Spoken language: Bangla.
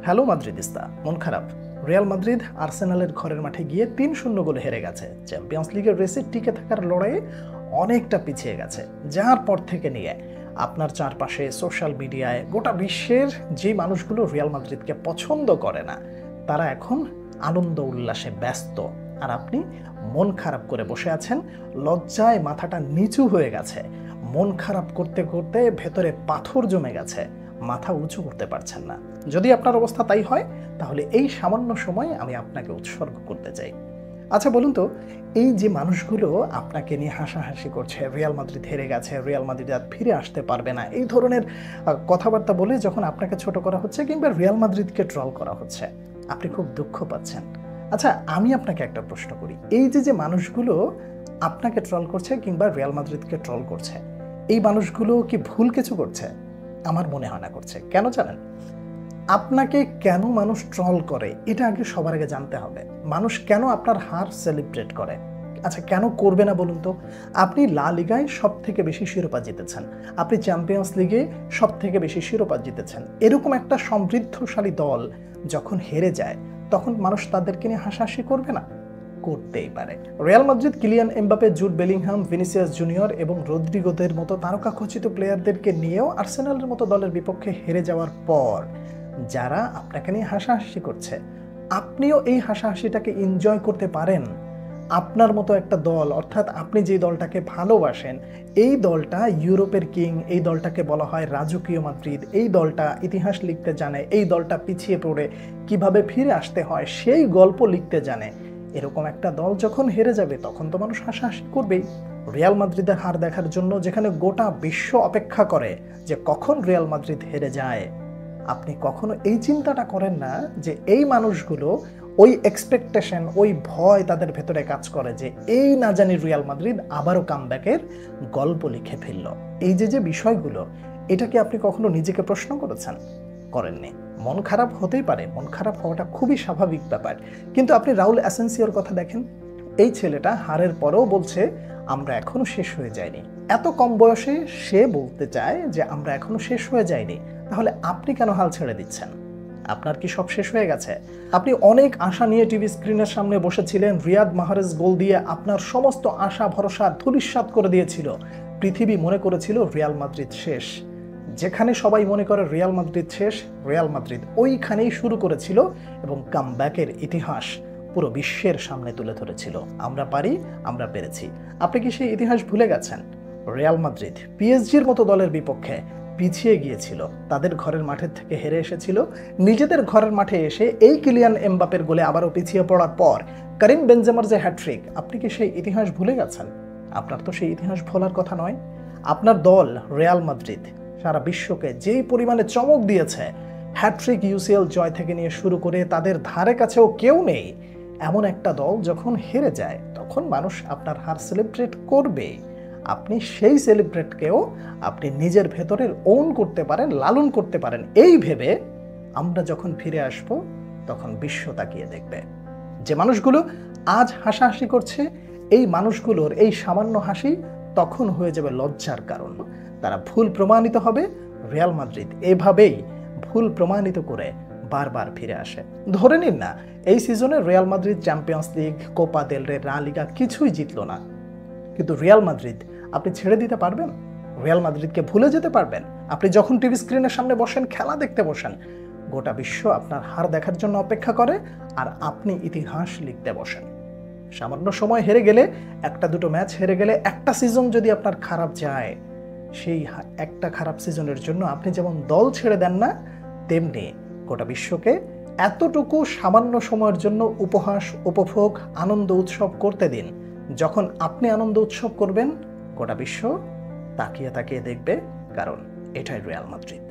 হ্যালো মাদ্রিদিস্তা, মন খারাপ। রিয়াল মাদ্রিদ আর্সেনালের ঘরের মাঠে গিয়ে ৩-০ গোলে হেরে গেছে। চ্যাম্পিয়ন্স লিগের রেসে টিকে থাকার লড়াইয়ে অনেকটা পিছিয়ে গেছে। যার পর থেকে নিয়ে আপনার চারপাশে সোশ্যাল মিডিয়ায় গোটা বিশ্বের যে মানুষগুলো রিয়াল মাদ্রিদকে পছন্দ করে না, তারা এখন আনন্দ উল্লাসে ব্যস্ত, আর আপনি মন খারাপ করে বসে আছেন। লজ্জায় মাথাটা নিচু হয়ে গেছে। মন খারাপ করতে করতে ভেতরে পাথর জমে গেছে, মাথা উঁচু করতে পারছেন না। যদি আপনার অবস্থা তাই হয়, তাহলে এই সামান্য সময় আমি আপনাকে উৎসর্গ করতে চাই। আচ্ছা বলুন তো, এই যে মানুষগুলো আপনাকে নিয়ে হাসাহাসি করছে, রিয়াল মাদ্রিদ হেরে গেছে, রিয়াল মাদ্রিদ আর ফিরে আসতে পারবে না, এই ধরনের কথাবার্তা বলে যখন আপনাকে ছোট করা হচ্ছে কিংবা রিয়াল মাদ্রিদকে ট্রল করা হচ্ছে, আপনি খুব দুঃখ পাচ্ছেন। আচ্ছা, আমি আপনাকে একটা প্রশ্ন করি, এই যে মানুষগুলো আপনাকে ট্রল করছে কিংবা রিয়াল মাদ্রিদকে ট্রল করছে, এই মানুষগুলো কি ভুল কিছু করছে? আমার মনে হয় না করছে। কেন জানেন? আপনাকে কেন মানুষ ট্রল করে এটা আগে সবার আগে জানতে হবে। মানুষ কেন আপনার হার সেলিব্রেট করে? আচ্ছা, কেন করবে না বলুন তো? আপনি লা লিগায় সব থেকে বেশি শিরোপা জিতেছেন, আপনি চ্যাম্পিয়ন্স লিগে সব থেকে বেশি শিরোপা জিতেছেন। এরকম একটা সমৃদ্ধশালী দল যখন হেরে যায়, তখন মানুষ তাদেরকে নিয়ে হাসাহাসি করবে না? করতেই পারে। Real Madrid Kylian Mbappe, Jude Bellingham, Vinicius junior এবং রদ্রিগোদের মতো তারকাখচিত প্লেয়ারদেরকে নিয়েও আর্সেনালের মতো দলের বিপক্ষে হেরে যাওয়ার পর যারা আপনাকে নিয়ে হাসাহাসি করছে, আপনিও এই হাসাহাসিটাকে এনজয় করতে পারেন। আপনার মতো একটা দল, অর্থাৎ আপনি যে দলটাকে ভালোবাসেন, এই দলটা ইউরোপের কিং, এই দলটাকে বলা হয় রাজকীয় মাদ্রিদ, এই দলটা ইতিহাস লিখতে জানে, এই দলটা পিছিয়ে পড়ে কিভাবে ফিরে আসতে হয় সেই গল্প লিখতে জানে। এরকম একটা দল যখন হেরে যাবে, তখন তো মানুষ হাসাহাসি করবেই। রিয়াল মাদ্রিদের হার দেখার জন্য যেখানে গোটা বিশ্ব অপেক্ষা করে যে কখন রিয়াল মাদ্রিদ হেরে যায়, আপনি কখনো এই চিন্তাটা করেন না যে এই মানুষগুলো ওই এক্সপেকটেশন, ওই ভয় তাদের ভেতরে কাজ করে যে এই না জানি রিয়াল মাদ্রিদ আবারও কামব্যাকের গল্প লিখে ফেলল। এই যে বিষয়গুলো, এটা কি আপনি কখনো নিজেকে প্রশ্ন করেছেন? করেননি। মন খারাপ হতেই পারে, মন খারাপ হওয়াটা খুবই স্বাভাবিক ব্যাপার। কিন্তু আপনি রাউল অ্যাসেন্সিওর কথা দেখেন, এই ছেলেটা হারের পরেও বলছে আমরা এখনো শেষ হয়ে যাইনি। এত কম বয়সে সে বলতে চায় যে আমরা এখনো শেষ হয়ে যাইনি। তাহলে আপনি কেন হাল ছেড়ে দিচ্ছেন? আপনার কি সব শেষ হয়ে গেছে? আপনি অনেক আশা নিয়ে টিভি স্ক্রিনের সামনে বসেছিলেন, রিয়াদ মাহরেজ গোল দিয়ে আপনার সমস্ত আশা ভরসা ধূলিসাৎ করে দিয়েছিল। পৃথিবী মনে করেছিল রিয়াল মাদ্রিদ শেষ। যেখানে সবাই মনে করে রিয়াল মাদ্রিদ শেষ, রিয়াল মাদ্রিদ ওইখানেই শুরু করেছিল এবং কামব্যাকের ইতিহাস পুরো বিশ্বের সামনে তুলে ধরেছিল। আমরা পারি, আমরা পেরেছি। আপনি কি সেই ইতিহাস ভুলে গেছেন? রিয়াল মাদ্রিদ পিএসজির মতো দলের বিপক্ষে পিছিয়ে গিয়েছিল, তাদের ঘরের মাঠের থেকে হেরে এসেছিল, নিজেদের ঘরের মাঠে এসে এই কিলিয়ান এমবাপের গোলে আবারও পিছিয়ে পড়ার পর কারিম বেনজেমার যে হ্যাট্রিক, আপনি কি সেই ইতিহাস ভুলে গেছেন? আপনার তো সেই ইতিহাস ভোলার কথা নয়। আপনার দল রিয়াল মাদ্রিদ সারা বিশ্বকে যেই পরিমাণে চমক দিয়েছে, হ্যাট্রিক ইউসিএল জয় থেকে নিয়ে শুরু করে তাদের ধারে কাছেও কেউ নেই এমন একটা দল যখন হেরে যায়, তখন মানুষ আপনার হার সেলিব্রেট করবে। আপনি সেই সেলিব্রেটকেও আপনি নিজের ভেতরের ওন করতে পারেন, লালন করতে পারেন, এই ভেবে আমরা যখন ফিরে আসব তখন বিশ্ব তাকিয়ে দেখবে। যে মানুষগুলো আজ হাসাহাসি করছে, এই মানুষগুলোর এই সামান্য হাসি তখন হয়ে যাবে লজ্জার কারণ। তারা ভুল প্রমাণিত হবে। রিয়াল মাদ্রিদ এভাবেই ভুল প্রমাণিত করে বারবার ফিরে আসে। ধরে নিন না, এই সিজনে Real Madrid champions league, Copa del রে, লা লিগা কিছুই জিতলো না, কিন্তু রিয়াল মাদ্রিদ আপনি ছেড়ে দিতে পারবেন? রিয়াল মাদ্রিদকে ভুলে যেতে পারবেন? আপনি যখন টিভি স্ক্রিনের সামনে বসেন, খেলা দেখতে বসেন, গোটা বিশ্ব আপনার হার দেখার জন্য অপেক্ষা করে, আর আপনি ইতিহাস লিখতে বসেন। সামান্য সময় হেরে গেলে, একটা দুটো ম্যাচ হেরে গেলে, একটা সিজন যদি আপনার খারাপ যায়, সেই একটা খারাপ সিজনের জন্য আপনি যেমন দল ছেড়ে দেন না, তেমনি গোটা বিশ্বকে এতটুকু সামান্য সময়ের জন্য উপহাস, উপভোগ, আনন্দ উৎসব করতে দিন। যখন আপনি আনন্দ উৎসব করবেন, গোটা বিশ্ব তাকিয়ে তাকিয়ে দেখবে, কারণ এটাই রিয়াল মাদ্রিদ।